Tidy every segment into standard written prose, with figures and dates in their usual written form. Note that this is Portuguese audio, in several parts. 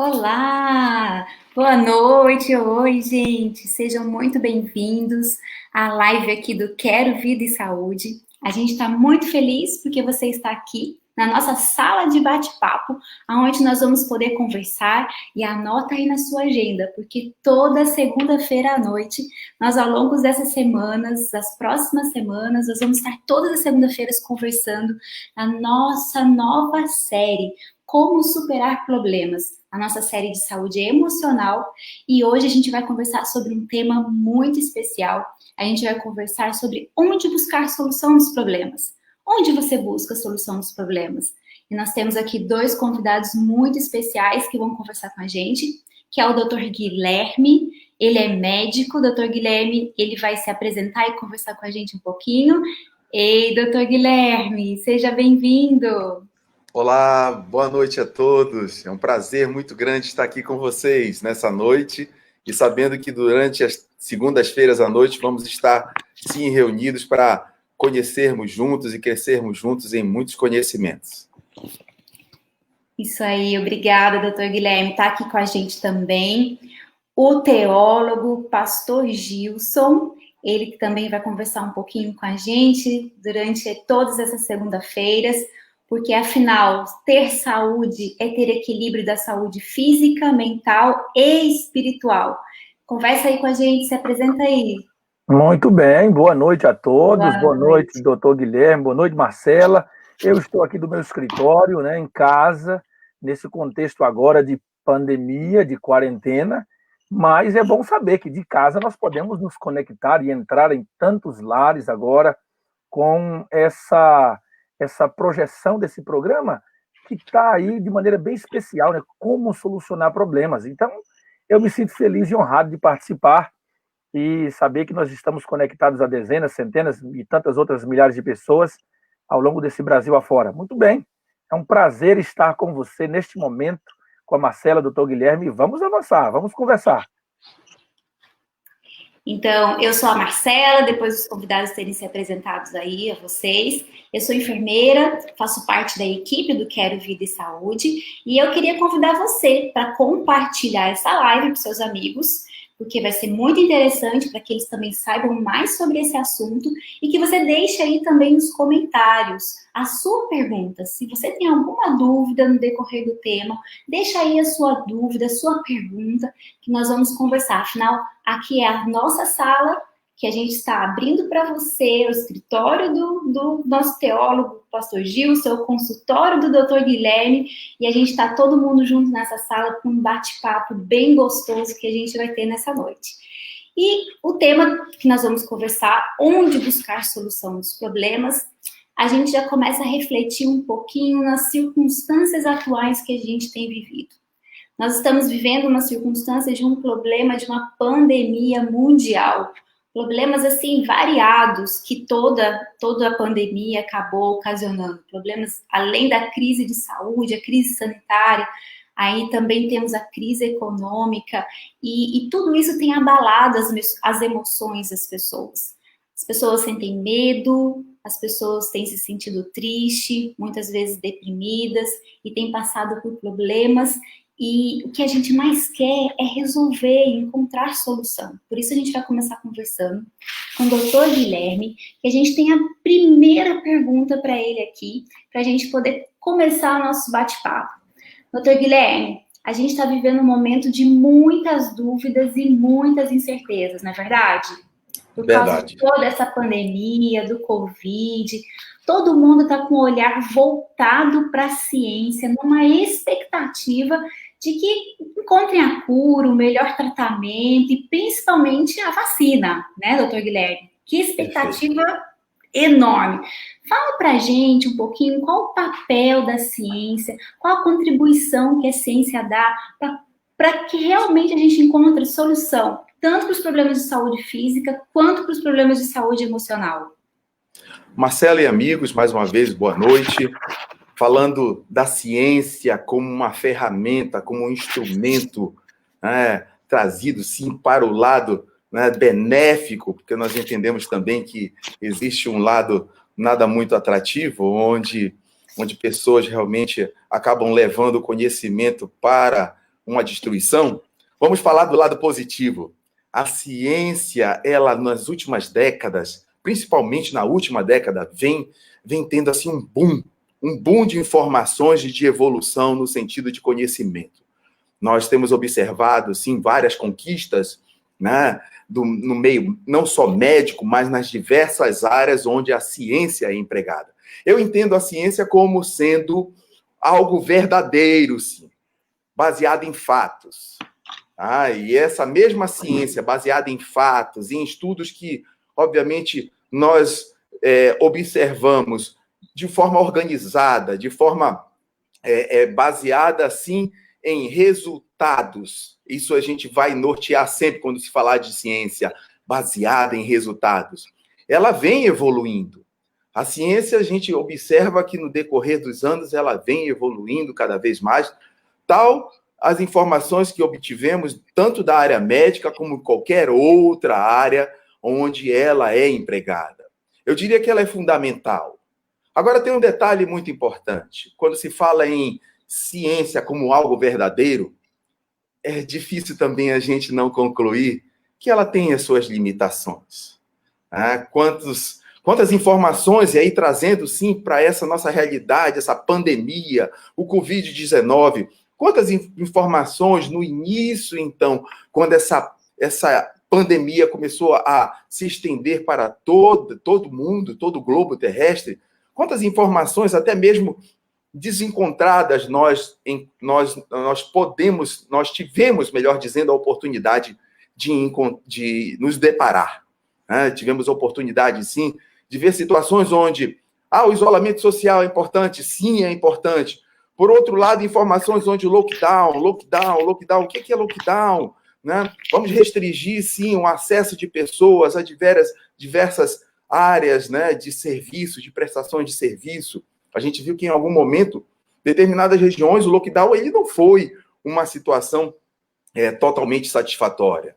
Olá! Boa noite! Oi, gente! Sejam muito bem-vindos à live aqui do Quero Vida e Saúde. A gente está muito feliz porque você está aqui na nossa sala de bate-papo, onde nós vamos poder conversar e anota aí na sua agenda, porque toda segunda-feira à noite, nós ao longo dessas semanas, das próximas semanas, nós vamos estar todas as segundas-feiras conversando na nossa nova série Como Superar Problemas, a nossa série de saúde emocional, e hoje a gente vai conversar sobre um tema muito especial. A gente vai conversar sobre onde buscar solução dos problemas. Onde você busca a solução dos problemas? E nós temos aqui dois convidados muito especiais que vão conversar com a gente, que é o Dr. Guilherme. Ele é médico. Dr. Guilherme, ele vai se apresentar e conversar com a gente um pouquinho. Ei, Dr. Guilherme, seja bem-vindo! Olá, boa noite a todos. É um prazer muito grande estar aqui com vocês nessa noite e sabendo que durante as segundas-feiras à noite vamos estar sim reunidos para conhecermos juntos e crescermos juntos em muitos conhecimentos. Isso aí, obrigada, doutor Guilherme. Está aqui com a gente também o teólogo, pastor Gilson, ele que também vai conversar um pouquinho com a gente durante todas essas segundas-feiras, porque afinal, ter saúde é ter equilíbrio da saúde física, mental e espiritual. Conversa aí com a gente, se apresenta aí. Muito bem, boa noite a todos, boa noite, doutor Guilherme, boa noite, Marcela. Eu estou aqui do meu escritório, né, em casa, nesse contexto agora de pandemia, de quarentena, mas é bom saber que de casa nós podemos nos conectar e entrar em tantos lares agora com essa projeção desse programa que está aí de maneira bem especial, né, como solucionar problemas. Então, eu me sinto feliz e honrado de participar e saber que nós estamos conectados a dezenas, centenas e tantas outras milhares de pessoas ao longo desse Brasil afora. Muito bem, é um prazer estar com você neste momento, com a Marcela, doutor Guilherme, e vamos avançar, vamos conversar. Então, eu sou a Marcela, depois dos convidados terem se apresentados aí a vocês. Eu sou enfermeira, faço parte da equipe do Quero Vida e Saúde, e eu queria convidar você para compartilhar essa live para seus amigos, porque vai ser muito interessante para que eles também saibam mais sobre esse assunto e que você deixe aí também nos comentários a sua pergunta. Se você tem alguma dúvida no decorrer do tema, deixa aí a sua dúvida, a sua pergunta, que nós vamos conversar. Afinal, aqui é a nossa sala que a gente está abrindo para você, o escritório do nosso teólogo, pastor Gilson, o consultório do doutor Guilherme, e a gente está todo mundo junto nessa sala com um bate-papo bem gostoso que a gente vai ter nessa noite. E o tema que nós vamos conversar, onde buscar solução dos problemas, a gente já começa a refletir um pouquinho nas circunstâncias atuais que a gente tem vivido. Nós estamos vivendo uma circunstância de um problema, de uma pandemia mundial. Problemas, assim, variados que toda a pandemia acabou ocasionando. Problemas, além da crise de saúde, a crise sanitária, aí também temos a crise econômica, e tudo isso tem abalado as emoções das pessoas. As pessoas sentem medo, as pessoas têm se sentido tristes, muitas vezes deprimidas, e têm passado por problemas. E o que a gente mais quer é resolver, encontrar solução. Por isso a gente vai começar conversando com o doutor Guilherme, que a gente tem a primeira pergunta para ele aqui, para a gente poder começar o nosso bate-papo. Doutor Guilherme, a gente está vivendo um momento de muitas dúvidas e muitas incertezas, não é verdade? Por causa de toda essa pandemia, do Covid, todo mundo está com o olhar voltado para a ciência, numa expectativa de que encontrem a cura, o melhor tratamento e principalmente a vacina, né, doutor Guilherme? Que expectativa enorme. Fala para a gente um pouquinho qual o papel da ciência, qual a contribuição que a ciência dá para que realmente a gente encontre solução, tanto para os problemas de saúde física, quanto para os problemas de saúde emocional. Marcela e amigos, mais uma vez, boa noite. Falando da ciência como uma ferramenta, como um instrumento, né, trazido, sim, para o lado, né, benéfico, porque nós entendemos também que existe um lado nada muito atrativo, onde pessoas realmente acabam levando o conhecimento para uma destruição, vamos falar do lado positivo. A ciência, ela, nas últimas décadas, principalmente na última década, vem tendo assim um boom de informações e de evolução no sentido de conhecimento. Nós temos observado, sim, várias conquistas, né, no meio não só médico, mas nas diversas áreas onde a ciência é empregada. Eu entendo a ciência como sendo algo verdadeiro, sim, baseado em fatos. E essa mesma ciência baseada em fatos, em estudos que, obviamente, nós observamos de forma organizada, de forma baseada, assim, em resultados. Isso a gente vai nortear sempre quando se falar de ciência, baseada em resultados. Ela vem evoluindo. A ciência, a gente observa que no decorrer dos anos, ela vem evoluindo cada vez mais, tal as informações que obtivemos, tanto da área médica como qualquer outra área onde ela é empregada. Eu diria que ela é fundamental. Agora, tem um detalhe muito importante. Quando se fala em ciência como algo verdadeiro, é difícil também a gente não concluir que ela tem as suas limitações. Quantas informações, e aí trazendo, sim, para essa nossa realidade, essa pandemia, o Covid-19, quantas informações no início, então, quando essa pandemia começou a se estender para todo mundo, todo o globo terrestre, quantas informações, até mesmo desencontradas, nós tivemos, melhor dizendo, a oportunidade de nos deparar. Tivemos a oportunidade, sim, de ver situações onde o isolamento social é importante, sim, é importante. Por outro lado, informações onde lockdown, o que é lockdown? Né? Vamos restringir, sim, o acesso de pessoas a diversas áreas, né, de serviço, de prestações de serviço. A gente viu que, em algum momento, determinadas regiões, o lockdown ele não foi uma situação totalmente satisfatória.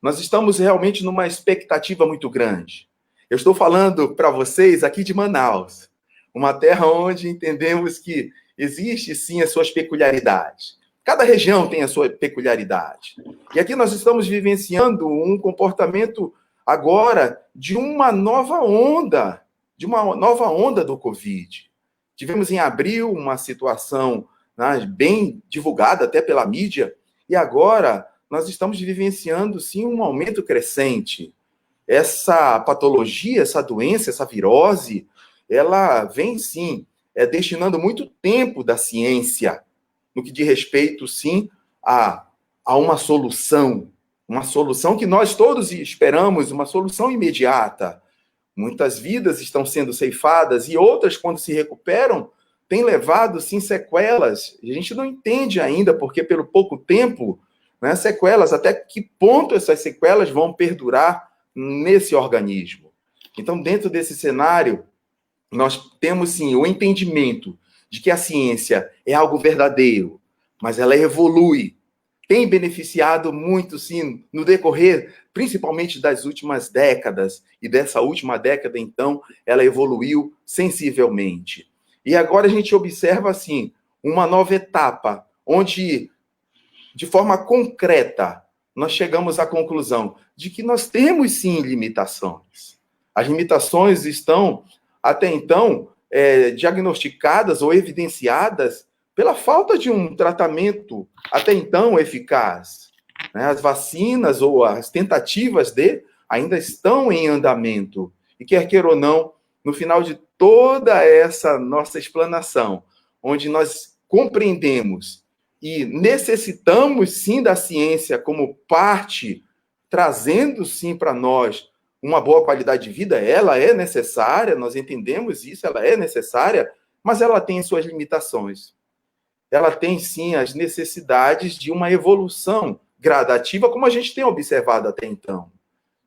Nós estamos realmente numa expectativa muito grande. Eu estou falando para vocês aqui de Manaus, uma terra onde entendemos que existe, sim, as suas peculiaridades. Cada região tem a sua peculiaridade. E aqui nós estamos vivenciando um comportamento agora de uma nova onda do Covid. Tivemos em abril uma situação, né, bem divulgada até pela mídia, e agora nós estamos vivenciando, sim, um aumento crescente. Essa patologia, essa doença, essa virose, ela vem, sim, destinando muito tempo da ciência no que diz respeito, sim, a uma solução que nós todos esperamos, uma solução imediata. Muitas vidas estão sendo ceifadas e outras, quando se recuperam, têm levado, sim, sequelas. A gente não entende ainda, porque pelo pouco tempo, né, sequelas, até que ponto essas sequelas vão perdurar nesse organismo. Então, dentro desse cenário, nós temos, sim, o entendimento de que a ciência é algo verdadeiro, mas ela evolui, tem beneficiado muito, sim, no decorrer, principalmente das últimas décadas, e dessa última década, então, ela evoluiu sensivelmente. E agora a gente observa, assim, uma nova etapa, onde, de forma concreta, nós chegamos à conclusão de que nós temos, sim, limitações. As limitações estão, até então, diagnosticadas ou evidenciadas pela falta de um tratamento até então eficaz. As vacinas ou as tentativas ainda estão em andamento. E quer queira ou não, no final de toda essa nossa explanação, onde nós compreendemos e necessitamos, sim, da ciência como parte, trazendo, sim, para nós uma boa qualidade de vida, ela é necessária, nós entendemos isso, ela é necessária, mas ela tem suas limitações. Ela tem, sim, as necessidades de uma evolução gradativa, como a gente tem observado até então.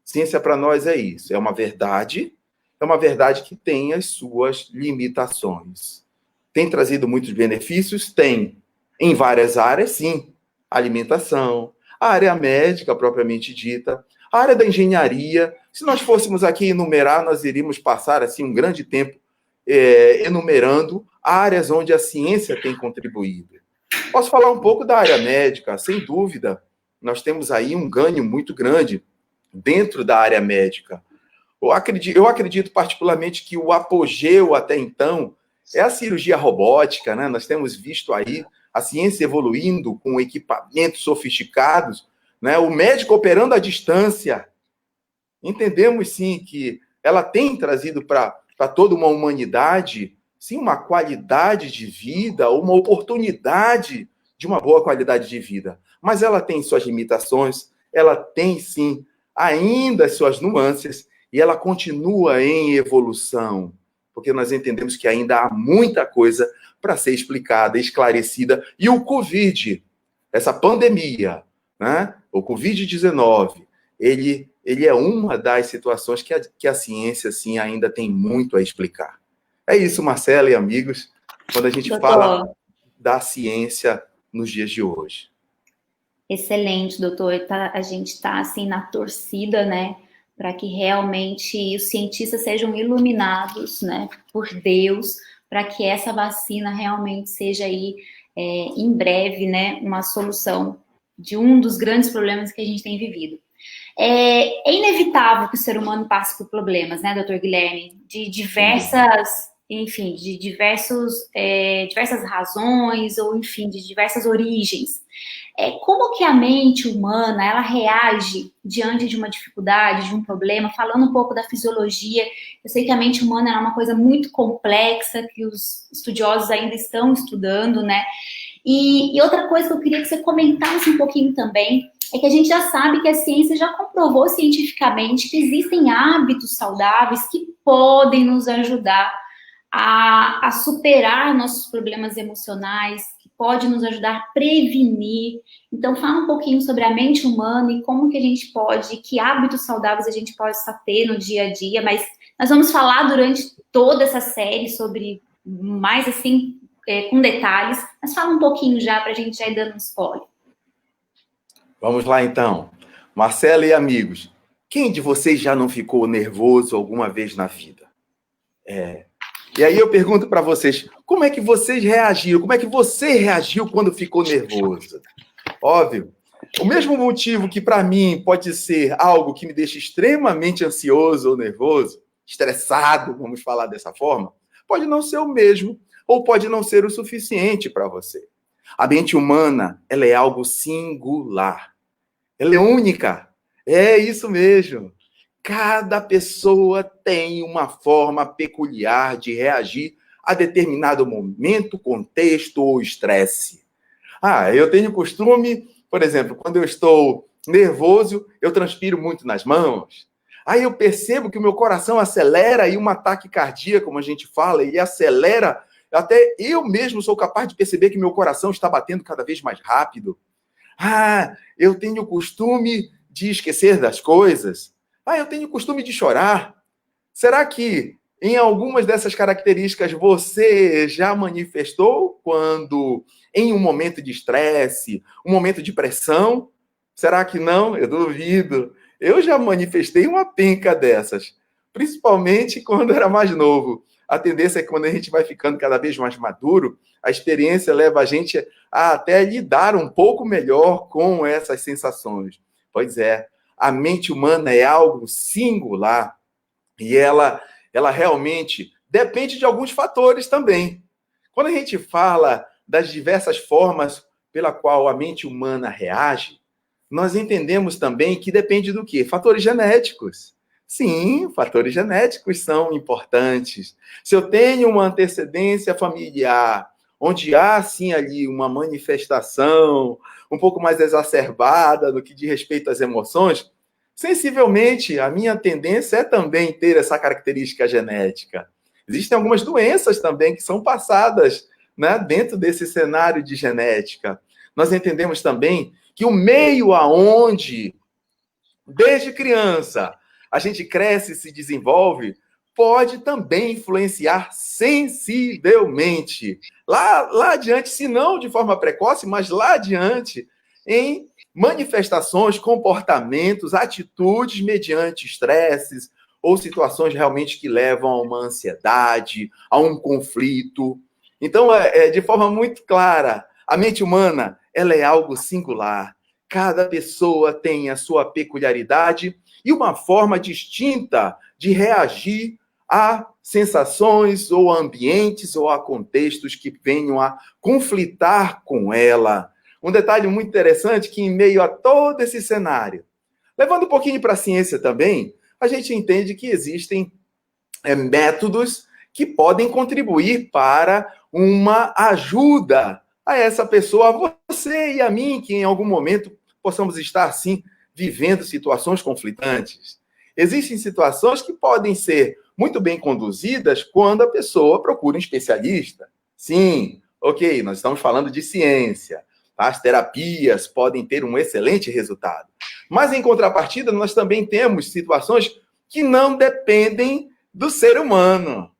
Ciência, para nós, é isso. É uma verdade que tem as suas limitações. Tem trazido muitos benefícios? Tem. Em várias áreas, sim. Alimentação, a área médica, propriamente dita, a área da engenharia. Se nós fôssemos aqui enumerar, nós iríamos passar, assim, um grande tempo enumerando áreas onde a ciência tem contribuído. Posso falar um pouco da área médica, sem dúvida. Nós temos aí um ganho muito grande dentro da área médica. Eu acredito particularmente que o apogeu até então é a cirurgia robótica, né? Nós temos visto aí a ciência evoluindo com equipamentos sofisticados, né? O médico operando à distância. Entendemos, sim, que ela tem trazido para toda uma humanidade, sim, uma qualidade de vida, uma oportunidade de uma boa qualidade de vida. Mas ela tem suas limitações, ela tem, sim, ainda as suas nuances, e ela continua em evolução, porque nós entendemos que ainda há muita coisa para ser explicada, esclarecida. E o Covid, essa pandemia, né? O Covid-19, ele é uma das situações que a ciência, sim, ainda tem muito a explicar. É isso, Marcela e amigos, quando a gente fala da ciência nos dias de hoje. Excelente, doutor. A gente está, assim, na torcida, né, para que realmente os cientistas sejam iluminados, né, por Deus, para que essa vacina realmente seja aí, em breve, né, uma solução de um dos grandes problemas que a gente tem vivido. É inevitável que o ser humano passe por problemas, né, doutor Guilherme? De diversas, enfim, de diversas razões, ou enfim, de diversas origens. Como que a mente humana, ela reage diante de uma dificuldade, de um problema? Falando um pouco da fisiologia, eu sei que a mente humana é uma coisa muito complexa, que os estudiosos ainda estão estudando, né? E outra coisa que eu queria que você comentasse um pouquinho também, é que a gente já sabe que a ciência já comprovou cientificamente que existem hábitos saudáveis que podem nos ajudar a superar nossos problemas emocionais, que pode nos ajudar a prevenir. Então, fala um pouquinho sobre a mente humana e como que a gente pode, que hábitos saudáveis a gente pode ter no dia a dia, mas nós vamos falar durante toda essa série sobre mais assim, com detalhes, mas fala um pouquinho já para a gente já ir dando um spoiler. Vamos lá, então. Marcela e amigos, quem de vocês já não ficou nervoso alguma vez na vida? E aí eu pergunto para vocês, como é que vocês reagiram? Como é que você reagiu quando ficou nervoso? Óbvio, o mesmo motivo que para mim pode ser algo que me deixa extremamente ansioso ou nervoso, estressado, vamos falar dessa forma, pode não ser o mesmo, ou pode não ser o suficiente para você. A mente humana, ela é algo singular. Ela é única. É isso mesmo. Cada pessoa tem uma forma peculiar de reagir a determinado momento, contexto ou estresse. Eu tenho costume, por exemplo, quando eu estou nervoso, eu transpiro muito nas mãos. Aí eu percebo que o meu coração acelera e um ataque cardíaco, como a gente fala, ele acelera. Até eu mesmo sou capaz de perceber que meu coração está batendo cada vez mais rápido. Eu tenho o costume de esquecer das coisas. Eu tenho o costume de chorar. Será que em algumas dessas características você já manifestou quando em um momento de estresse, um momento de pressão? Será que não? Eu duvido. Eu já manifestei uma penca dessas, principalmente quando era mais novo. A tendência é que quando a gente vai ficando cada vez mais maduro, a experiência leva a gente a até lidar um pouco melhor com essas sensações. Pois é, a mente humana é algo singular e ela realmente depende de alguns fatores também. Quando a gente fala das diversas formas pela qual a mente humana reage, nós entendemos também que depende do quê? Fatores genéticos. Sim, fatores genéticos são importantes. Se eu tenho uma antecedência familiar, onde há, sim, ali uma manifestação um pouco mais exacerbada no que diz respeito às emoções, sensivelmente, a minha tendência é também ter essa característica genética. Existem algumas doenças também que são passadas, né, dentro desse cenário de genética. Nós entendemos também que o meio aonde, desde criança, a gente cresce e se desenvolve, pode também influenciar sensivelmente. Lá adiante, se não de forma precoce, mas lá adiante, em manifestações, comportamentos, atitudes mediante estresses ou situações realmente que levam a uma ansiedade, a um conflito. Então, de forma muito clara, A mente humana, ela é algo singular. Cada pessoa tem a sua peculiaridade e uma forma distinta de reagir a sensações ou a ambientes ou a contextos que venham a conflitar com ela. Um detalhe muito interessante que em meio a todo esse cenário, levando um pouquinho para a ciência também, a gente entende que existem métodos que podem contribuir para uma ajuda a essa pessoa, a você e a mim, que em algum momento possamos estar, assim, vivendo situações conflitantes. Existem situações que podem ser muito bem conduzidas quando a pessoa procura um especialista. Sim, ok, nós estamos falando de ciência. As terapias podem ter um excelente resultado. Mas, em contrapartida, nós também temos situações que não dependem do ser humano.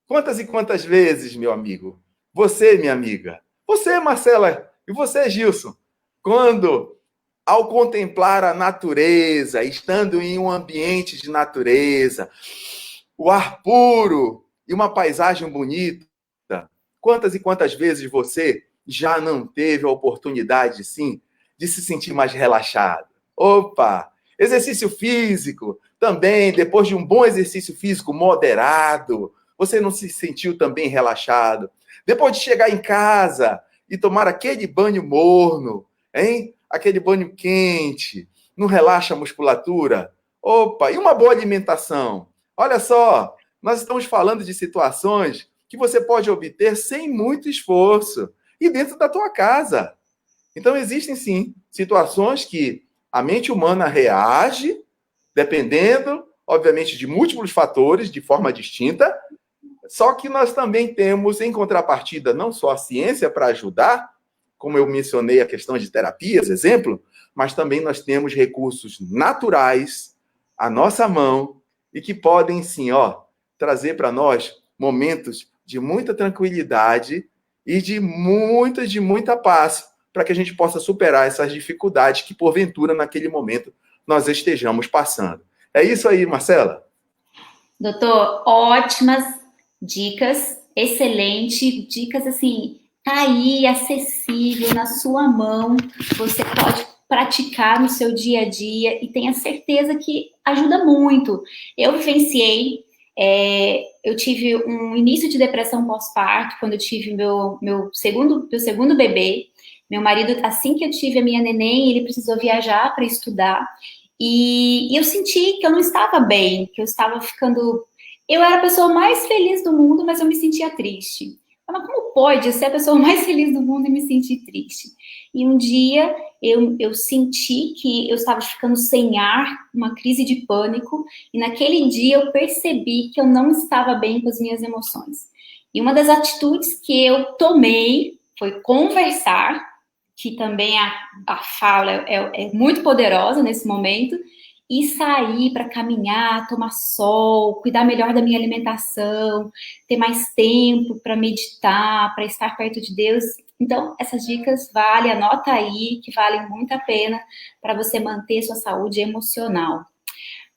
Quantas e quantas vezes, meu amigo, você, minha amiga, você, Marcela, e você, Gilson, quando, ao contemplar a natureza, estando em um ambiente de natureza, o ar puro e uma paisagem bonita, quantas e quantas vezes você já não teve a oportunidade, sim, de se sentir mais relaxado? Opa! Exercício físico, também, depois de um bom exercício físico moderado, você não se sentiu também relaxado? Depois de chegar em casa e tomar aquele banho morno, hein? Aquele banho quente, não relaxa a musculatura? Opa, e uma boa alimentação? Olha só, nós estamos falando de situações que você pode obter sem muito esforço e dentro da tua casa. Então, existem, sim, situações que a mente humana reage, dependendo, obviamente, de múltiplos fatores, de forma distinta, só que nós também temos, em contrapartida, não só a ciência para ajudar, como eu mencionei a questão de terapias, exemplo, mas também nós temos recursos naturais à nossa mão e que podem, sim, trazer para nós momentos de muita tranquilidade e de muita paz, para que a gente possa superar essas dificuldades que, porventura, naquele momento, nós estejamos passando. É isso aí, Marcela. Doutor, ótimas dicas, excelente, dicas assim, tá aí, acessível, na sua mão, você pode praticar no seu dia a dia e tenha certeza que ajuda muito. Eu vivenciei, eu tive um início de depressão pós-parto, quando eu tive meu segundo bebê. Meu marido, assim que eu tive a minha neném, ele precisou viajar para estudar, e eu senti que eu não estava bem, que eu estava ficando... Eu era a pessoa mais feliz do mundo, mas eu me sentia triste. Mas como pode ser a pessoa mais feliz do mundo e me sentir triste? E um dia eu senti que eu estava ficando sem ar, uma crise de pânico, e naquele dia eu percebi que eu não estava bem com as minhas emoções. E uma das atitudes que eu tomei foi conversar, que também a fala é muito poderosa nesse momento, e sair para caminhar, tomar sol, cuidar melhor da minha alimentação, ter mais tempo para meditar, para estar perto de Deus. Então, essas dicas valem, anota aí, que valem muito a pena para você manter sua saúde emocional.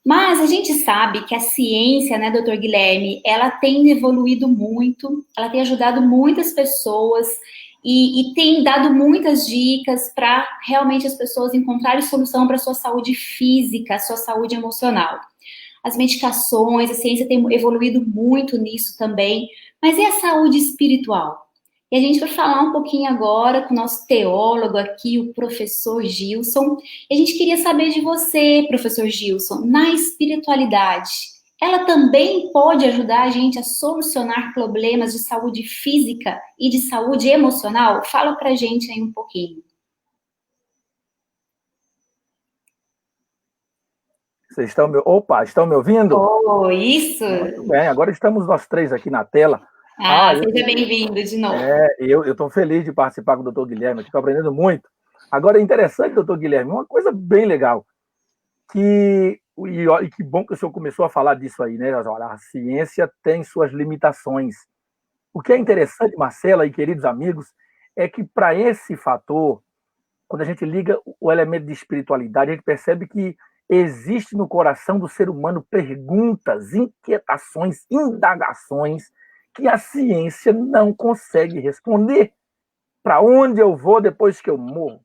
Mas a gente sabe que a ciência, né, doutor Guilherme, ela tem evoluído muito, ela tem ajudado muitas pessoas e tem dado muitas dicas para realmente as pessoas encontrarem solução para a sua saúde física, a sua saúde emocional. As medicações, a ciência tem evoluído muito nisso também, mas e a saúde espiritual? E a gente vai falar um pouquinho agora com o nosso teólogo aqui, o professor Gilson. E a gente queria saber de você, professor Gilson, na espiritualidade, ela também pode ajudar a gente a solucionar problemas de saúde física e de saúde emocional? Fala pra gente aí um pouquinho. Vocês estão me... Opa, estão me ouvindo? Oh, isso! Muito bem, agora estamos nós três aqui na tela. Seja bem-vindo de novo. Eu estou feliz de participar com o doutor Guilherme, estou aprendendo muito. Agora, é interessante, doutor Guilherme, uma coisa bem legal, e que bom que o senhor começou a falar disso aí, né? Olha, a ciência tem suas limitações. O que é interessante, Marcela e queridos amigos, é que para esse fator, quando a gente liga o elemento de espiritualidade, a gente percebe que existe no coração do ser humano perguntas, inquietações, indagações que a ciência não consegue responder. Para onde eu vou depois que eu morro?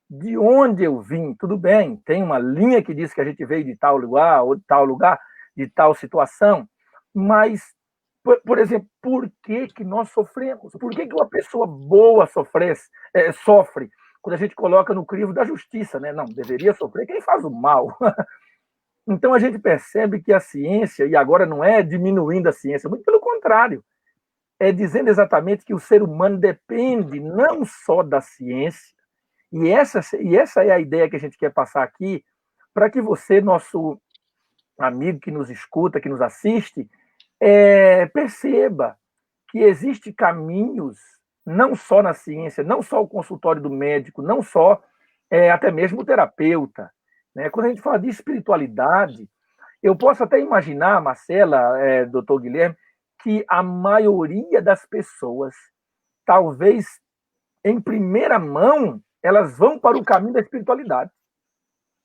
De onde eu vim? Tudo bem, tem uma linha que diz que a gente veio de tal lugar, ou de tal situação, mas, por exemplo, por que que nós sofremos? Por que que uma pessoa boa sofre quando a gente coloca no crivo da justiça, né? Não, deveria sofrer quem faz o mal. Então a gente percebe que a ciência, e agora não é diminuindo a ciência, muito pelo contrário, é dizendo exatamente que o ser humano depende não só da ciência, e essa é a ideia que a gente quer passar aqui, para que você, nosso amigo que nos escuta, que nos assiste, perceba que existem caminhos, não só na ciência, não só o consultório do médico, não só até mesmo o terapeuta. Né? Quando a gente fala de espiritualidade, eu posso até imaginar, Marcela, doutor Guilherme, que a maioria das pessoas, talvez em primeira mão, elas vão para o caminho da espiritualidade.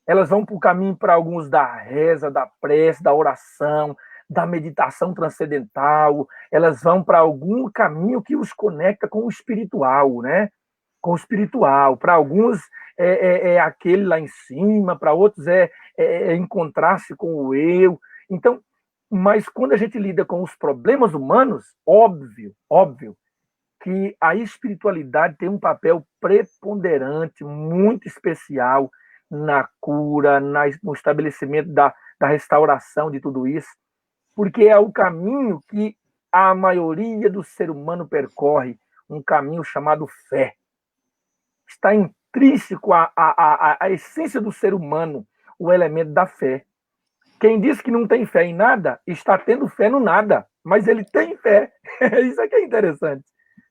Elas vão para o caminho, para alguns, da reza, da prece, da oração, da meditação transcendental. Elas vão para algum caminho que os conecta com o espiritual, né? Com o espiritual. Para alguns é aquele lá em cima, para outros é encontrar-se com o eu. Então, mas quando a gente lida com os problemas humanos, óbvio que a espiritualidade tem um papel preponderante, muito especial na cura, no estabelecimento da restauração de tudo isso, porque é o caminho que a maioria do ser humano percorre, um caminho chamado fé. Está intrínseco à essência do ser humano o elemento da fé. Quem diz que não tem fé em nada, está tendo fé no nada, mas ele tem fé. Isso é que é interessante.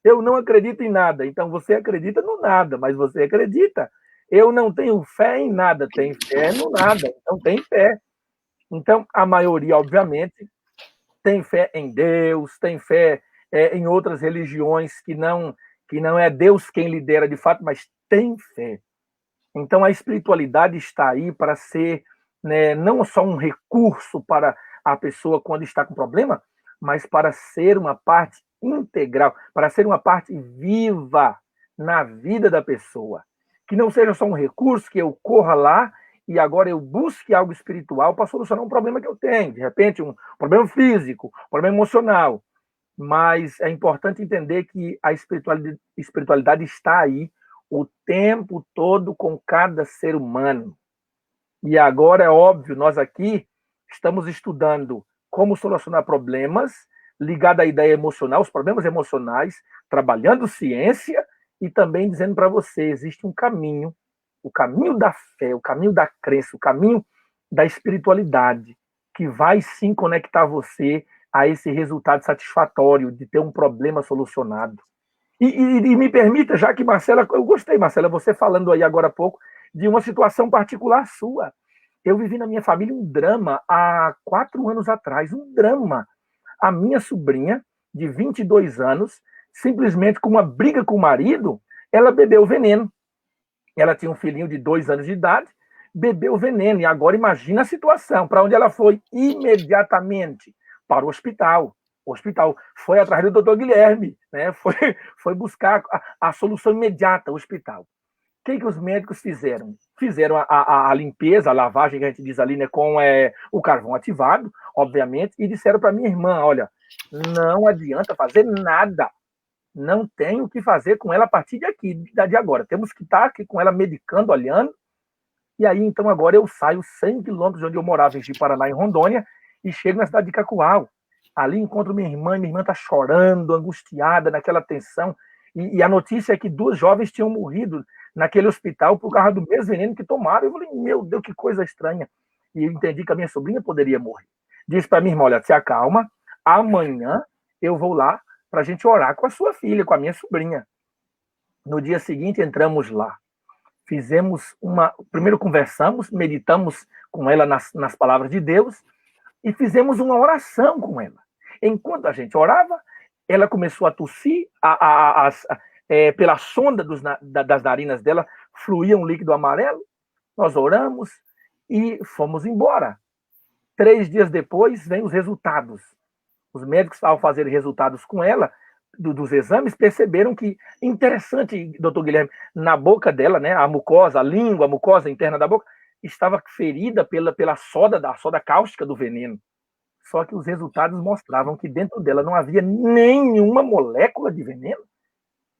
Eu não acredito em nada, então você acredita no nada, mas você acredita. Eu não tenho fé em nada, tem fé no nada, então tem fé. Então, a maioria, obviamente, tem fé em Deus, tem fé em outras religiões que não é Deus quem lidera de fato, mas tem fé. Então, a espiritualidade está aí para ser, né, não só um recurso para a pessoa quando está com problema, mas para ser uma parte integral, para ser uma parte viva na vida da pessoa. Que não seja só um recurso que eu corra lá e agora eu busque algo espiritual para solucionar um problema que eu tenho. De repente, um problema físico, um problema emocional. Mas é importante entender que a espiritualidade está aí o tempo todo com cada ser humano. E agora, é óbvio, nós aqui estamos estudando como solucionar problemas ligados à ideia emocional, os problemas emocionais, trabalhando ciência e também dizendo para você, existe um caminho, o caminho da fé, o caminho da crença, o caminho da espiritualidade, que vai sim conectar você a esse resultado satisfatório de ter um problema solucionado. E me permita, já que Marcela, eu gostei, Marcela, você falando aí agora há pouco de uma situação particular sua. Eu vivi na minha família um drama há 4 anos atrás, um drama. A minha sobrinha, de 22 anos, simplesmente com uma briga com o marido, ela bebeu veneno. Ela tinha um filhinho de 2 anos de idade, bebeu veneno. E agora imagina a situação, para onde ela foi imediatamente? Para o hospital. O hospital foi atrás do doutor Guilherme, né? Foi buscar a solução imediata, o hospital. O que os médicos fizeram? Fizeram a limpeza, a lavagem, que a gente diz ali, né, com o carvão ativado, obviamente, e disseram para minha irmã, olha, não adianta fazer nada, não tem o que fazer com ela a partir de agora, temos que estar aqui com ela medicando, olhando, e aí, então, agora eu saio 100 quilômetros de onde eu morava, em Ji-Paraná, em Rondônia, e chego na cidade de Cacoal. Ali encontro minha irmã está chorando, angustiada, naquela tensão, e a notícia é que 2 jovens tinham morrido naquele hospital por causa do mesmo veneno que tomaram. Eu falei, meu Deus, que coisa estranha. E eu entendi que a minha sobrinha poderia morrer. Disse para minha irmã, olha, se acalma, amanhã eu vou lá para a gente orar com a sua filha, com a minha sobrinha. No dia seguinte, entramos lá. Primeiro conversamos, meditamos com ela nas palavras de Deus e fizemos uma oração com ela. Enquanto a gente orava, ela começou a tossir, pela sonda das narinas dela fluía um líquido amarelo, nós oramos e fomos embora. 3 dias depois, vem os resultados. Os médicos, ao fazer resultados com ela, dos exames, perceberam que, interessante, doutor Guilherme, na boca dela, né, a mucosa, a língua, a mucosa interna da boca, estava ferida pela soda cáustica do veneno. Só que os resultados mostravam que dentro dela não havia nenhuma molécula de veneno.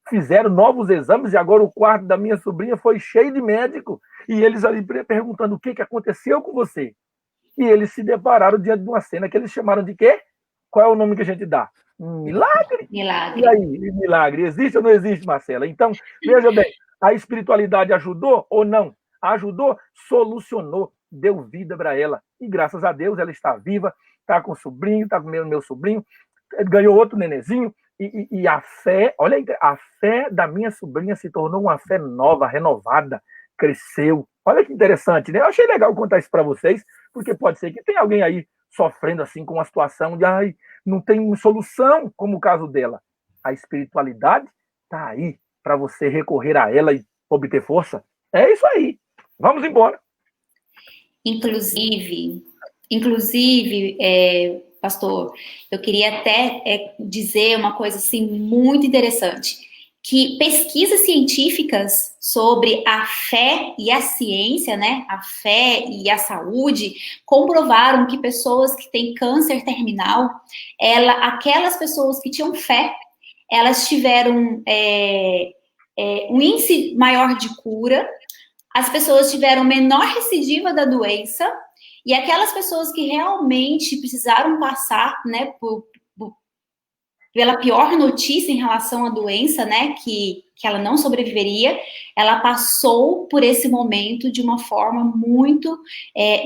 Fizeram novos exames e agora o quarto da minha sobrinha foi cheio de médico. E eles ali perguntando o que aconteceu com você. E eles se depararam diante de uma cena que eles chamaram de quê? Qual é o nome que a gente dá? Milagre. Milagre. E aí, milagre existe ou não existe, Marcela? Então, veja bem, a espiritualidade ajudou ou não? Ajudou, solucionou, deu vida para ela. E graças a Deus ela está viva, está com o sobrinho, está com o meu sobrinho, ganhou outro nenezinho. E a fé, olha aí, a fé da minha sobrinha se tornou uma fé nova, renovada, cresceu. Olha que interessante, né? Eu achei legal contar isso para vocês, porque pode ser que tenha alguém aí sofrendo assim com uma situação de não tem solução, como o caso dela. A espiritualidade está aí para você recorrer a ela e obter força. É isso aí. Vamos embora. Inclusive, pastor, eu queria até dizer uma coisa assim muito interessante, que pesquisas científicas sobre a fé e a ciência, né, a fé e a saúde, comprovaram que pessoas que têm câncer terminal, aquelas pessoas que tinham fé, elas tiveram um índice maior de cura, as pessoas tiveram menor recidiva da doença, e aquelas pessoas que realmente precisaram passar, né, pela pior notícia em relação à doença, né, que ela não sobreviveria, ela passou por esse momento de uma forma muito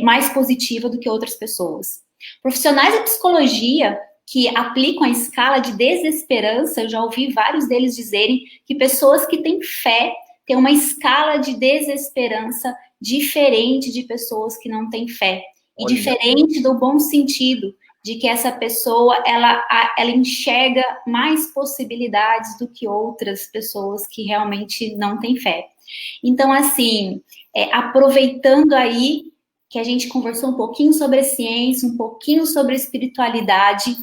mais positiva do que outras pessoas. Profissionais de psicologia que aplicam a escala de desesperança, eu já ouvi vários deles dizerem que pessoas que têm fé têm uma escala de desesperança diferente de pessoas que não têm fé. E diferente do bom sentido, de que essa pessoa, ela enxerga mais possibilidades do que outras pessoas que realmente não têm fé. Então, assim, aproveitando aí que a gente conversou um pouquinho sobre a ciência, um pouquinho sobre a espiritualidade,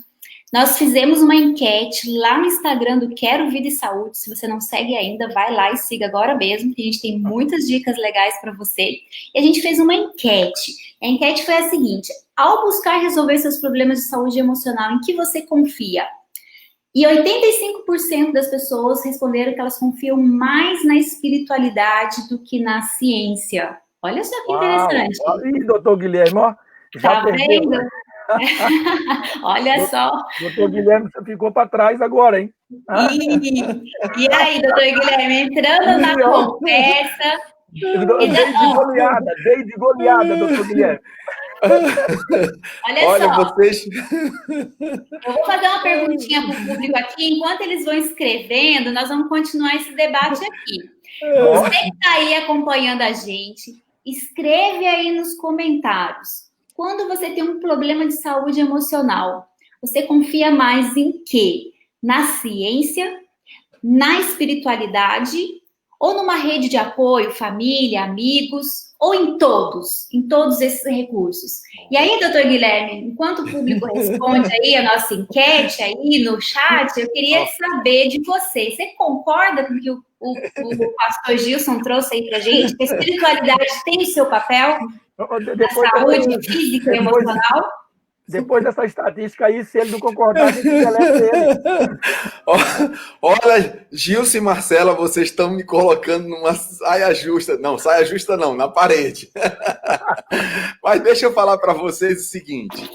nós fizemos uma enquete lá no Instagram do Quero Vida e Saúde. Se você não segue ainda, vai lá e siga agora mesmo, que a gente tem muitas dicas legais para você. E a gente fez uma enquete. A enquete foi a seguinte: ao buscar resolver seus problemas de saúde emocional, em que você confia? E 85% das pessoas responderam que elas confiam mais na espiritualidade do que na ciência. Olha só que interessante. Ih, doutor Guilherme, ó, já tá vendo? Olha só. Doutor Guilherme, você ficou para trás agora, hein? E aí, doutor Guilherme, entrando na conversa... Dei de goleada, doutor Guilherme. Olha só, vocês... eu vou fazer uma perguntinha para o público aqui. Enquanto eles vão escrevendo, nós vamos continuar esse debate aqui. Você que está aí acompanhando a gente, escreve aí nos comentários. Quando você tem um problema de saúde emocional, você confia mais em quê? Na ciência, na espiritualidade, ou numa rede de apoio, família, amigos, ou em todos esses recursos? E aí, doutor Guilherme, enquanto o público responde aí a nossa enquete aí no chat, eu queria saber de você. Você concorda com o que o pastor Gilson trouxe aí pra gente? Que a espiritualidade tem o seu papel na saúde física e emocional? Depois dessa estatística aí, se ele não concordar, a gente deleta ele. Olha, Gilson e Marcela, vocês estão me colocando numa saia justa. Não, saia justa não, na parede. Mas deixa eu falar para vocês o seguinte.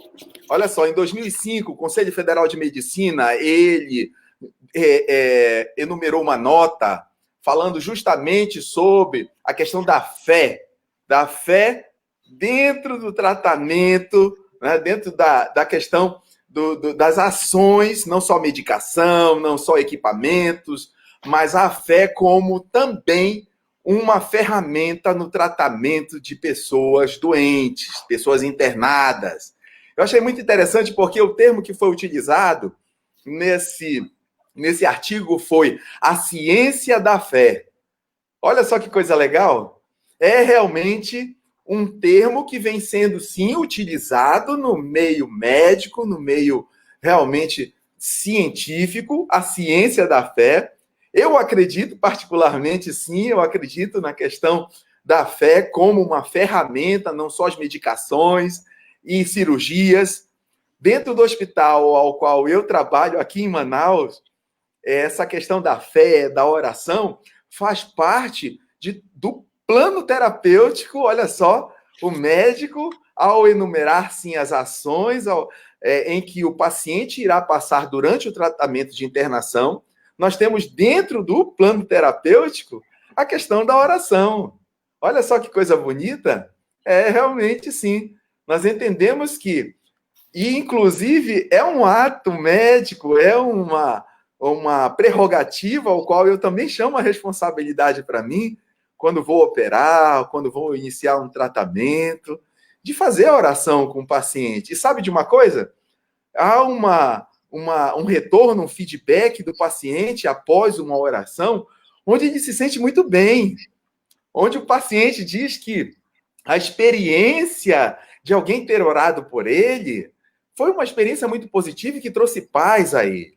Olha só, em 2005, o Conselho Federal de Medicina, ele enumerou uma nota falando justamente sobre a questão da fé dentro do tratamento, né, dentro da questão das ações, não só medicação, não só equipamentos, mas a fé como também uma ferramenta no tratamento de pessoas doentes, pessoas internadas. Eu achei muito interessante porque o termo que foi utilizado nesse artigo foi a ciência da fé. Olha só que coisa legal. É realmente um termo que vem sendo, sim, utilizado no meio médico, no meio realmente científico, a ciência da fé. Eu acredito, particularmente, sim, eu acredito na questão da fé como uma ferramenta, não só as medicações e cirurgias. Dentro do hospital ao qual eu trabalho aqui em Manaus, essa questão da fé, da oração, faz parte do plano terapêutico. Olha só, o médico, ao enumerar, sim, as ações em que o paciente irá passar durante o tratamento de internação, nós temos dentro do plano terapêutico a questão da oração. Olha só que coisa bonita. Realmente, sim. Nós entendemos que, e inclusive, é um ato médico, é uma prerrogativa ao qual eu também chamo a responsabilidade para mim, quando vou operar, quando vou iniciar um tratamento, de fazer a oração com o paciente. E sabe de uma coisa? Há um retorno, um feedback do paciente após uma oração, onde ele se sente muito bem, onde o paciente diz que a experiência de alguém ter orado por ele foi uma experiência muito positiva e que trouxe paz a ele.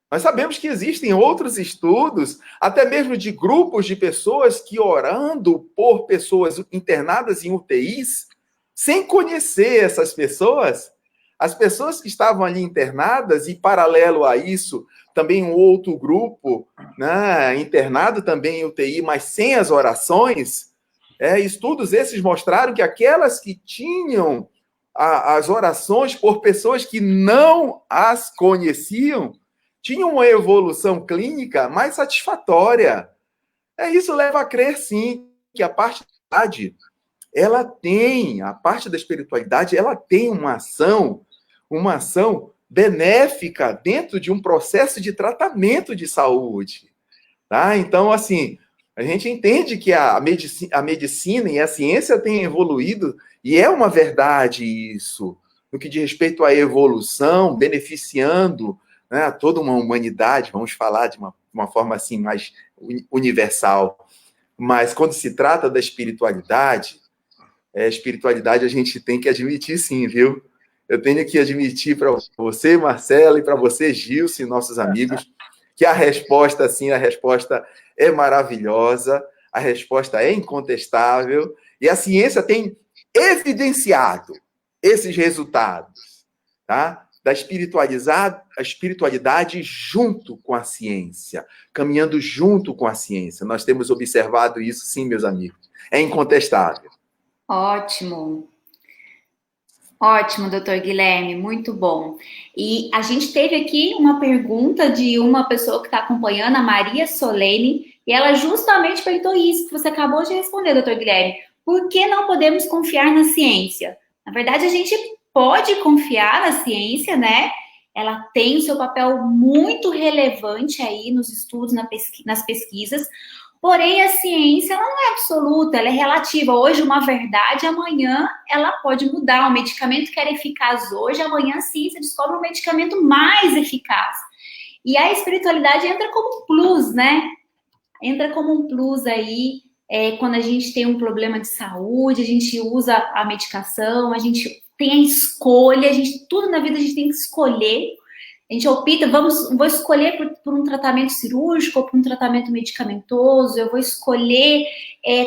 Nós sabemos que existem outros estudos, até mesmo de grupos de pessoas que, orando por pessoas internadas em UTIs, sem conhecer essas pessoas, as pessoas que estavam ali internadas, e paralelo a isso, também um outro grupo, né, internado também em UTI, mas sem as orações, estudos esses mostraram que aquelas que tinham as orações por pessoas que não as conheciam, tinham uma evolução clínica mais satisfatória. Isso leva a crer, sim, que a parte da espiritualidade, ela tem uma ação benéfica dentro de um processo de tratamento de saúde. Tá? Então, assim, a gente entende que a medicina e a ciência têm evoluído, e é uma verdade isso, no que diz respeito à evolução, beneficiando, né, a toda uma humanidade, vamos falar de uma forma assim mais universal. Mas quando se trata da espiritualidade, a gente tem que admitir sim, viu? Eu tenho que admitir para você, Marcela, e para você, Gilson, e nossos amigos, que a resposta é maravilhosa, a resposta é incontestável, e a ciência tem evidenciado esses resultados, tá? A espiritualidade junto com a ciência, caminhando junto com a ciência. Nós temos observado isso, sim, meus amigos. É incontestável. Ótimo. Ótimo, doutor Guilherme, muito bom. E a gente teve aqui uma pergunta de uma pessoa que está acompanhando, a Maria Solene, e ela justamente perguntou isso que você acabou de responder, doutor Guilherme. Por que não podemos confiar na ciência? Na verdade, a gente pode confiar na ciência, né? Ela tem o seu papel muito relevante aí nos estudos, nas pesquisas, porém a ciência ela não é absoluta, ela é relativa. Hoje uma verdade, amanhã ela pode mudar. Um medicamento que era eficaz hoje, amanhã a ciência descobre um medicamento mais eficaz. E a espiritualidade entra como um plus, né? Entra como um plus aí, quando a gente tem um problema de saúde, a gente usa a medicação, a gente tem a escolha, tudo na vida a gente tem que escolher. A gente opta, vou escolher por um tratamento cirúrgico ou por um tratamento medicamentoso, eu vou escolher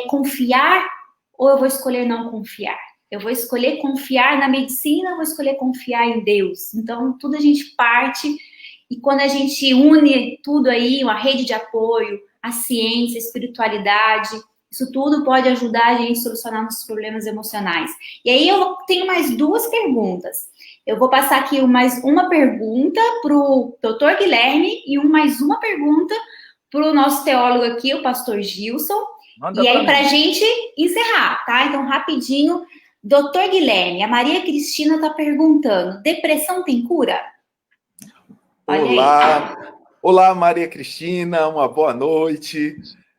confiar ou eu vou escolher não confiar. Eu vou escolher confiar na medicina ou vou escolher confiar em Deus. Então, tudo a gente parte, e quando a gente une tudo aí, uma rede de apoio, a ciência, a espiritualidade, isso tudo pode ajudar a gente a solucionar nossos problemas emocionais. E aí eu tenho mais duas perguntas. Eu vou passar aqui mais uma pergunta para o doutor Guilherme e mais uma pergunta para o nosso teólogo aqui, o pastor Gilson. Manda, e aí, para a gente encerrar, tá? Então, rapidinho. Doutor Guilherme, a Maria Cristina está perguntando, depressão tem cura? Olá, Maria Cristina, uma boa noite.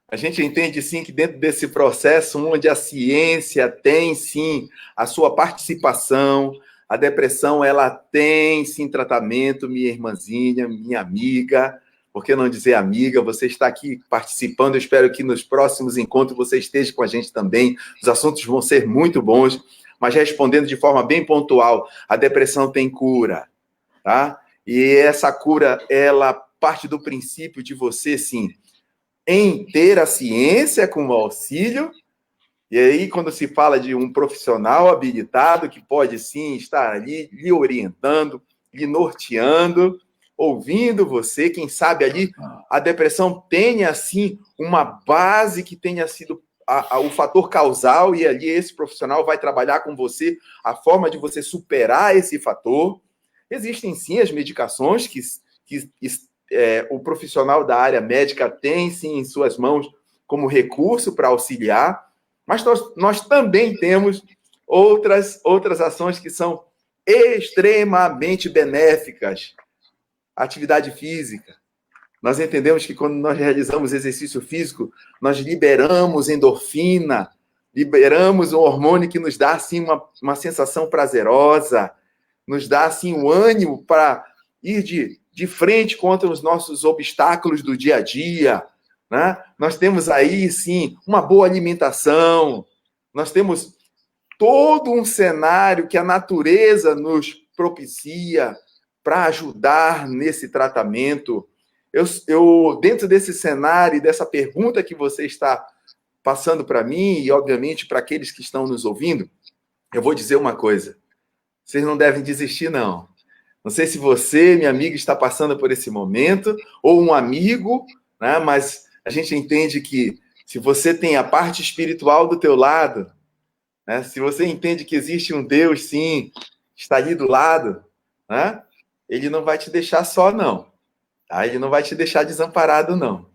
A gente entende, sim, que dentro desse processo onde a ciência tem, sim, a sua participação, a depressão, ela tem, sim, tratamento, minha irmãzinha, minha amiga, por que não dizer amiga? Você está aqui participando, eu espero que nos próximos encontros você esteja com a gente também, os assuntos vão ser muito bons, mas respondendo de forma bem pontual, a depressão tem cura, tá? E essa cura, ela parte do princípio de você, sim, em ter a ciência como auxílio. E aí, quando se fala de um profissional habilitado que pode, sim, estar ali lhe orientando, lhe norteando, ouvindo você, quem sabe ali a depressão tenha, assim, uma base que tenha sido o fator causal, e ali esse profissional vai trabalhar com você a forma de você superar esse fator. Existem, sim, as medicações que o profissional da área médica tem, sim, em suas mãos como recurso para auxiliar, mas nós também temos outras ações que são extremamente benéficas. Atividade física. Nós entendemos que quando nós realizamos exercício físico, nós liberamos endorfina, liberamos um hormônio que nos dá, assim, uma sensação prazerosa, nos dá, assim, o ânimo para ir de frente contra os nossos obstáculos do dia a dia, né? Nós temos aí, sim, uma boa alimentação, nós temos todo um cenário que a natureza nos propicia para ajudar nesse tratamento. Eu, dentro desse cenário e dessa pergunta que você está passando para mim, e obviamente para aqueles que estão nos ouvindo, eu vou dizer uma coisa. Vocês não devem desistir, não. Não sei se você, minha amiga, está passando por esse momento, ou um amigo, né? Mas a gente entende que se você tem a parte espiritual do teu lado, né? Se você entende que existe um Deus, sim, está ali do lado, né? Ele não vai te deixar só, não. Tá? Ele não vai te deixar desamparado, não.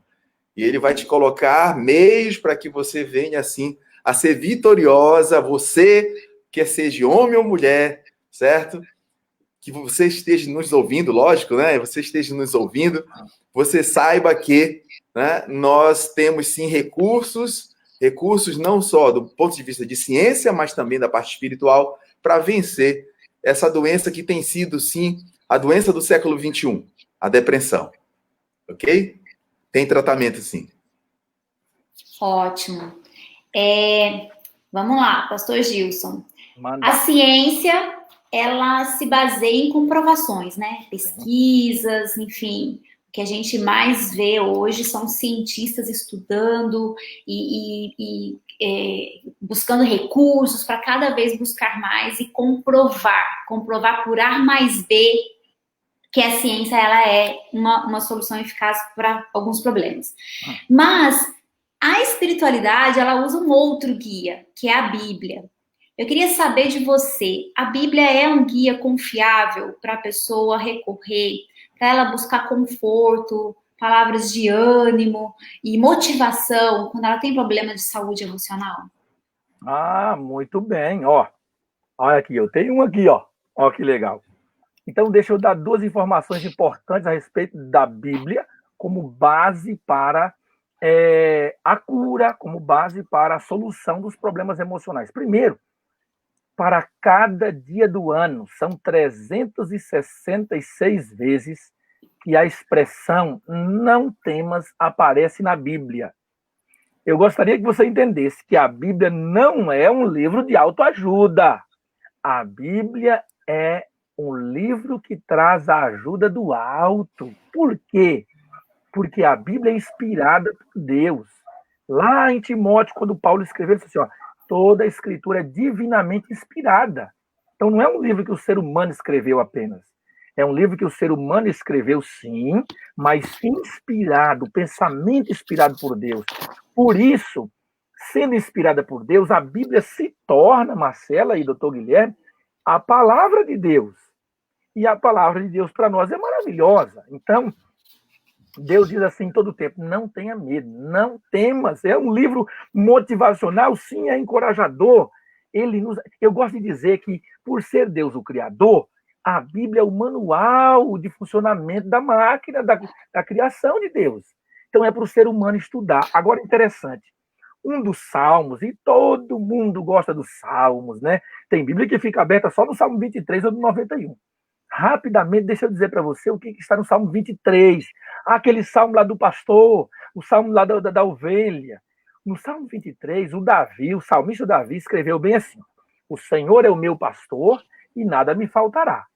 E ele vai te colocar meios para que você venha, assim, a ser vitoriosa, você, quer seja homem ou mulher, certo? Que você esteja nos ouvindo, lógico, né? Você esteja nos ouvindo, você saiba que, né, nós temos, sim, recursos não só do ponto de vista de ciência, mas também da parte espiritual, para vencer essa doença que tem sido, sim, a doença do século XXI, a depressão. Ok? Tem tratamento, sim. Ótimo. Vamos lá, pastor Gilson. Manda. A ciência, ela se baseia em comprovações, né? Pesquisas, enfim. O que a gente mais vê hoje são cientistas estudando e buscando recursos para cada vez buscar mais e comprovar por A mais B que a ciência ela é uma solução eficaz para alguns problemas. Mas a espiritualidade, ela usa um outro guia, que é a Bíblia. Eu queria saber de você, a Bíblia é um guia confiável para a pessoa recorrer, para ela buscar conforto, palavras de ânimo e motivação quando ela tem problema de saúde emocional? Ah, muito bem. Ó, olha aqui, eu tenho um aqui, ó. Ó, que legal. Então, deixa eu dar duas informações importantes a respeito da Bíblia como base para a cura, como base para a solução dos problemas emocionais. Primeiro, para cada dia do ano, são 366 vezes que a expressão não temas aparece na Bíblia. Eu gostaria que você entendesse que a Bíblia não é um livro de autoajuda. A Bíblia é um livro que traz a ajuda do alto. Por quê? Porque a Bíblia é inspirada por Deus. Lá em Timóteo, quando Paulo escreveu, ele disse assim, ó, toda a escritura é divinamente inspirada. Então não é um livro que o ser humano escreveu apenas. É um livro que o ser humano escreveu, sim, mas inspirado, pensamento inspirado por Deus. Por isso, sendo inspirada por Deus, a Bíblia se torna, Marcela e doutor Guilherme, a palavra de Deus. E a palavra de Deus para nós é maravilhosa. Então, Deus diz assim todo o tempo, não tenha medo, não temas. É um livro motivacional, sim, é encorajador. Eu gosto de dizer que, por ser Deus o Criador, a Bíblia é o manual de funcionamento da máquina da criação de Deus. Então, é para o ser humano estudar. Agora, interessante, um dos salmos, e todo mundo gosta dos salmos, né? Tem Bíblia que fica aberta só no Salmo 23 ou no 91. Rapidamente, deixa eu dizer para você o que está no Salmo 23. Aquele salmo lá do pastor, o salmo lá da ovelha. No Salmo 23, o salmista Davi, escreveu bem assim: o Senhor é o meu pastor e nada me faltará.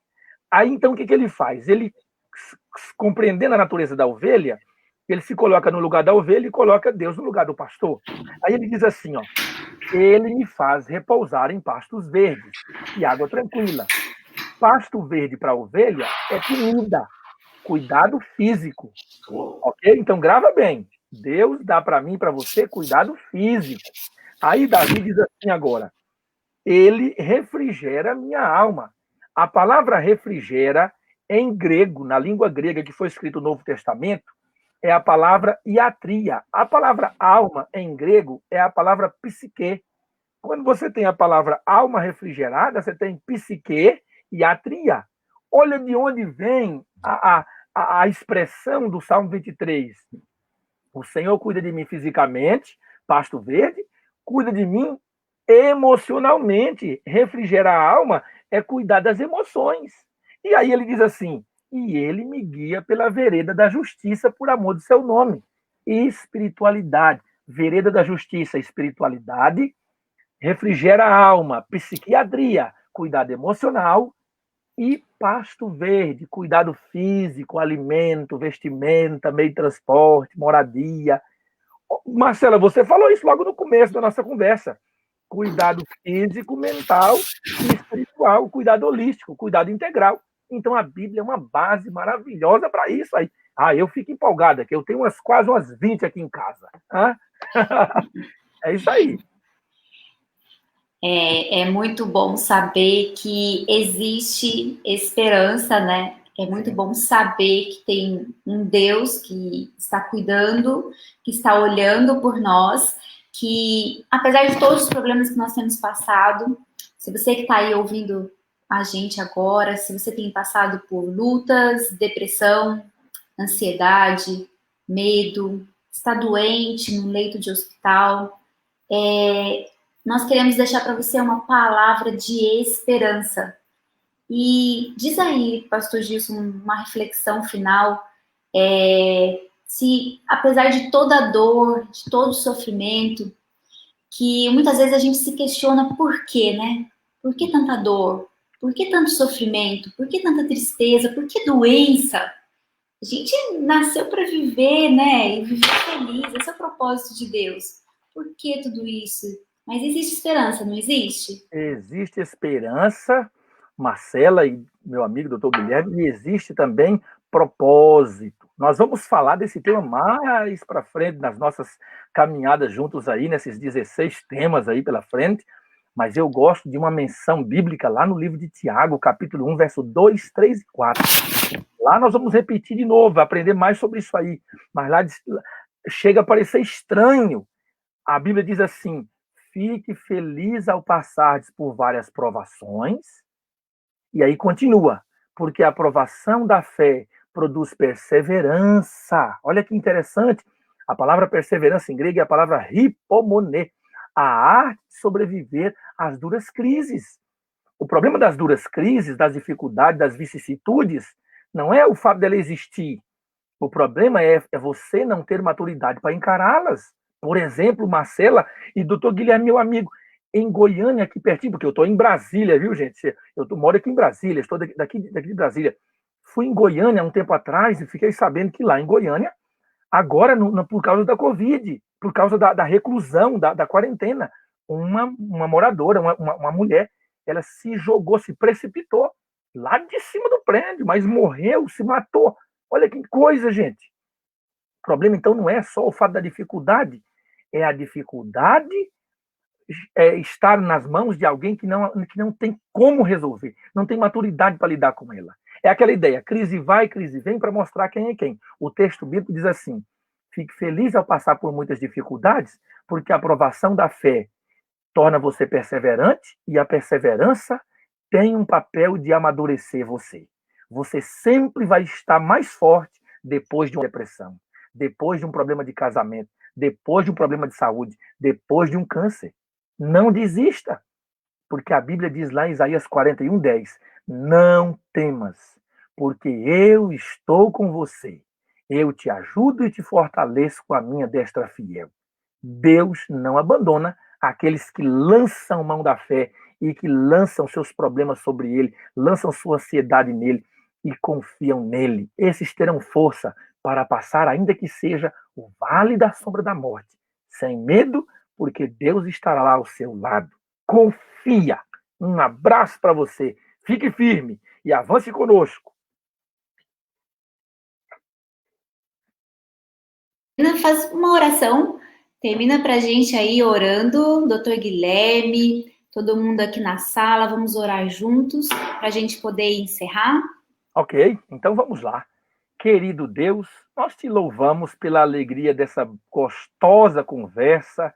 Aí, então, o que ele faz? Ele, compreendendo a natureza da ovelha, ele se coloca no lugar da ovelha e coloca Deus no lugar do pastor. Aí ele diz assim, ó, ele me faz repousar em pastos verdes e água tranquila. Pasto verde para a ovelha é comida, cuidado físico. Ok? Então, grava bem. Deus dá para mim, para você, cuidado físico. Aí Davi diz assim agora, ele refrigera minha alma. A palavra refrigera, em grego, na língua grega que foi escrito o Novo Testamento, é a palavra iatria. A palavra alma, em grego, é a palavra psique. Quando você tem a palavra alma refrigerada, você tem psique e atria. Olha de onde vem a expressão do Salmo 23. O Senhor cuida de mim fisicamente, pasto verde, cuida de mim emocionalmente. Refrigerar a alma é cuidar das emoções. E aí ele diz assim, e ele me guia pela vereda da justiça por amor do seu nome. Espiritualidade, vereda da justiça, espiritualidade, refrigera a alma, psiquiatria, cuidado emocional, e pasto verde, cuidado físico, alimento, vestimenta, meio de transporte, moradia. Marcela, você falou isso logo no começo da nossa conversa. Cuidado físico, mental e espiritual, cuidado holístico, cuidado integral. Então a Bíblia é uma base maravilhosa para isso aí. Eu fico empolgada, que eu tenho quase umas 20 aqui em casa. É isso aí. É muito bom saber que existe esperança, né? É muito bom saber que tem um Deus que está cuidando, que está olhando por nós, que apesar de todos os problemas que nós temos passado, se você que está aí ouvindo a gente agora, se você tem passado por lutas, depressão, ansiedade, medo, está doente num leito de hospital, nós queremos deixar para você uma palavra de esperança. E diz aí, pastor Gilson, uma reflexão final, se apesar de toda a dor, de todo o sofrimento, que muitas vezes a gente se questiona por quê, né? Por que tanta dor? Por que tanto sofrimento? Por que tanta tristeza? Por que doença? A gente nasceu para viver, né? E viver feliz. Esse é o propósito de Deus. Por que tudo isso? Mas existe esperança, não existe? Existe esperança, Marcela e meu amigo doutor Guilherme, e existe também propósito. Nós vamos falar desse tema mais para frente, nas nossas caminhadas juntos aí, nesses 16 temas aí pela frente, mas eu gosto de uma menção bíblica lá no livro de Tiago, capítulo 1, verso 2, 3 e 4. Lá nós vamos repetir de novo, aprender mais sobre isso aí, mas lá chega a parecer estranho. A Bíblia diz assim, fique feliz ao passardes por várias provações, e aí continua, porque a provação da fé produz perseverança. Olha que interessante, a palavra perseverança em grego é a palavra hipomone, a arte de sobreviver às duras crises. O problema das duras crises, das dificuldades, das vicissitudes, não é o fato dela existir. O problema é você não ter maturidade para encará-las. Por exemplo, Marcela e doutor Guilherme, meu amigo, em Goiânia, aqui pertinho, porque eu estou em Brasília, viu, gente? Moro aqui em Brasília, estou daqui de Brasília. Fui em Goiânia um tempo atrás e fiquei sabendo que lá em Goiânia, agora, por causa da Covid, por causa da reclusão, da quarentena, uma moradora, uma mulher, ela se jogou, se precipitou lá de cima do prédio, mas morreu, se matou. Olha que coisa, gente. O problema, então, não é só o fato da dificuldade, é a dificuldade estar nas mãos de alguém que não tem como resolver, não tem maturidade para lidar com ela. É aquela ideia, crise vai, crise vem, para mostrar quem é quem. O texto bíblico diz assim, fique feliz ao passar por muitas dificuldades, porque a aprovação da fé torna você perseverante, e a perseverança tem um papel de amadurecer você. Você sempre vai estar mais forte depois de uma depressão, depois de um problema de casamento, depois de um problema de saúde, depois de um câncer. Não desista, porque a Bíblia diz lá em Isaías 41:10, não temas, porque eu estou com você. Eu te ajudo e te fortaleço com a minha destra fiel. Deus não abandona aqueles que lançam mão da fé e que lançam seus problemas sobre ele, lançam sua ansiedade nele e confiam nele. Esses terão força para passar, ainda que seja o vale da sombra da morte, sem medo, porque Deus estará lá ao seu lado. Confia. Um abraço para você. Fique firme e avance conosco. Faz uma oração, termina para a gente aí orando, doutor Guilherme, todo mundo aqui na sala, vamos orar juntos para a gente poder encerrar. Ok, então vamos lá. Querido Deus, nós te louvamos pela alegria dessa gostosa conversa,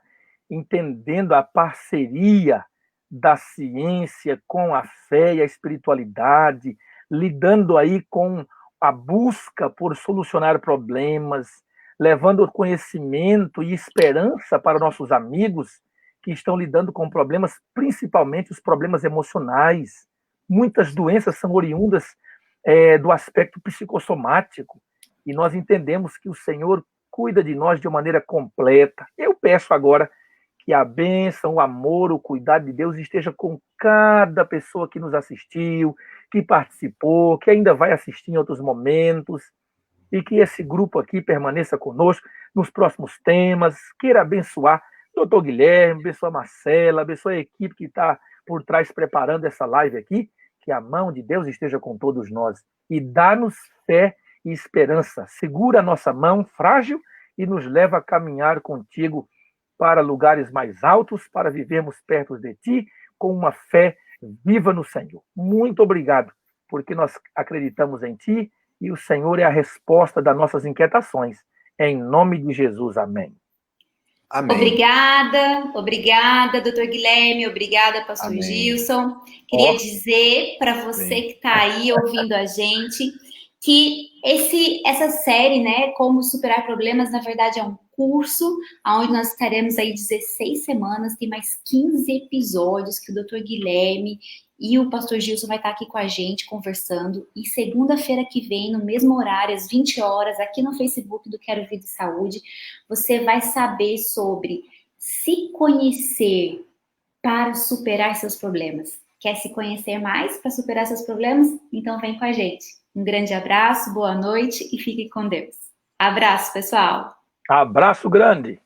entendendo a parceria da ciência com a fé e a espiritualidade, lidando aí com a busca por solucionar problemas, levando conhecimento e esperança para nossos amigos que estão lidando com problemas, principalmente os problemas emocionais. Muitas doenças são oriundas do aspecto psicossomático, e nós entendemos que o Senhor cuida de nós de uma maneira completa. Eu peço agora que a bênção, o amor, o cuidado de Deus esteja com cada pessoa que nos assistiu, que participou, que ainda vai assistir em outros momentos, e que esse grupo aqui permaneça conosco nos próximos temas, queira abençoar doutor Guilherme, abençoar a Marcela, abençoar a equipe que está por trás preparando essa live aqui, que a mão de Deus esteja com todos nós e dá-nos fé e esperança. Segura a nossa mão frágil e nos leva a caminhar contigo para lugares mais altos, para vivermos perto de ti com uma fé viva no Senhor. Muito obrigado, porque nós acreditamos em ti e o Senhor é a resposta das nossas inquietações. Em nome de Jesus, amém. Amém. Obrigada, doutor Guilherme, obrigada, pastor Amém. Gilson. Queria dizer para você que está aí ouvindo a gente que essa série, né, Como Superar Problemas, na verdade é um curso onde nós estaremos aí 16 semanas, tem mais 15 episódios que o doutor Guilherme e o pastor Gilson vai estar aqui com a gente conversando. E segunda-feira que vem, no mesmo horário, às 20 horas, aqui no Facebook do Quero Vida e Saúde, você vai saber sobre se conhecer para superar seus problemas. Quer se conhecer mais para superar seus problemas? Então vem com a gente. Um grande abraço, boa noite e fique com Deus. Abraço, pessoal. Abraço grande.